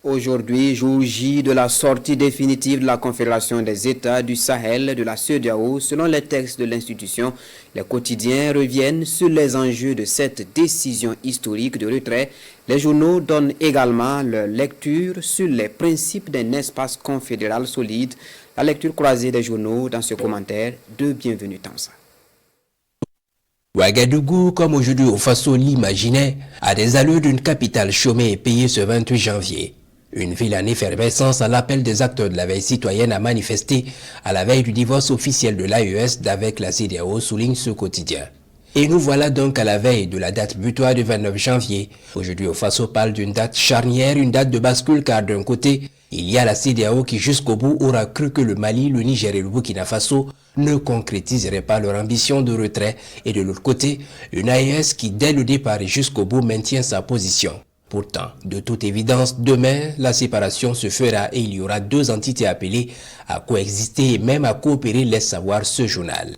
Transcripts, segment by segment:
Aujourd'hui, jour J de la sortie définitive de la Confédération des États du Sahel de la CEDEAO, selon les textes de l'institution, les quotidiens reviennent sur les enjeux de cette décision historique de retrait. Les journaux donnent également leur lecture sur les principes d'un espace confédéral solide. La lecture croisée des journaux dans ce commentaire de Bienvenue Tamsa. Ouagadougou, comme aujourd'hui au Faso l'imaginait, a des allures d'une capitale chômée et payée ce 28 janvier. Une ville en effervescence à l'appel des acteurs de la veille citoyenne a manifesté à la veille du divorce officiel de l'AES d'avec la CEDEAO, souligne ce quotidien. Et nous voilà donc à la veille de la date butoir du 29 janvier. Aujourd'hui au Faso parle d'une date charnière, une date de bascule car d'un côté, il y a la CEDEAO qui jusqu'au bout aura cru que le Mali, le Niger et le Burkina Faso ne concrétiseraient pas leur ambition de retrait et de l'autre côté, une AES qui dès le départ et jusqu'au bout maintient sa position. Pourtant, de toute évidence, demain, la séparation se fera et il y aura deux entités appelées à coexister et même à coopérer, laisse savoir ce journal.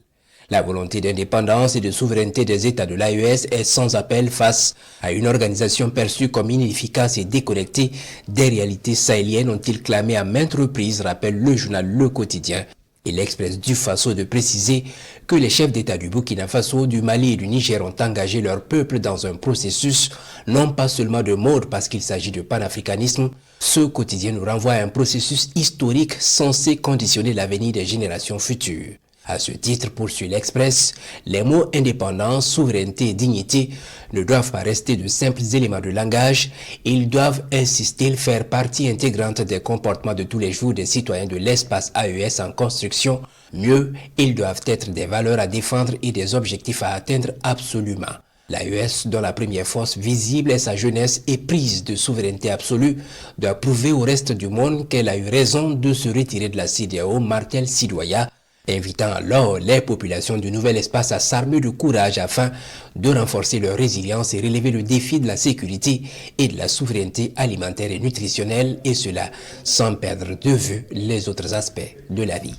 La volonté d'indépendance et de souveraineté des États de l'AES est sans appel face à une organisation perçue comme inefficace et déconnectée des réalités sahéliennes, ont-ils clamé à maintes reprises, rappelle le journal Le Quotidien. Et l'Express du Faso de préciser que les chefs d'État du Burkina Faso, du Mali et du Niger ont engagé leur peuple dans un processus, non pas seulement de mode parce qu'il s'agit de panafricanisme. Ce quotidien nous renvoie à un processus historique censé conditionner l'avenir des générations futures. À ce titre, poursuit l'Express, les mots indépendance, souveraineté et dignité ne doivent pas rester de simples éléments de langage, ils doivent, insiste-t-il, faire partie intégrante des comportements de tous les jours des citoyens de l'espace AES en construction. Mieux, ils doivent être des valeurs à défendre et des objectifs à atteindre absolument. L'AES, dont la première force visible est sa jeunesse éprise de souveraineté absolue, doit prouver au reste du monde qu'elle a eu raison de se retirer de la CEDEAO, martèle Sidoya, invitant alors les populations du nouvel espace à s'armer de courage afin de renforcer leur résilience et relever le défi de la sécurité et de la souveraineté alimentaire et nutritionnelle, et cela sans perdre de vue les autres aspects de la vie.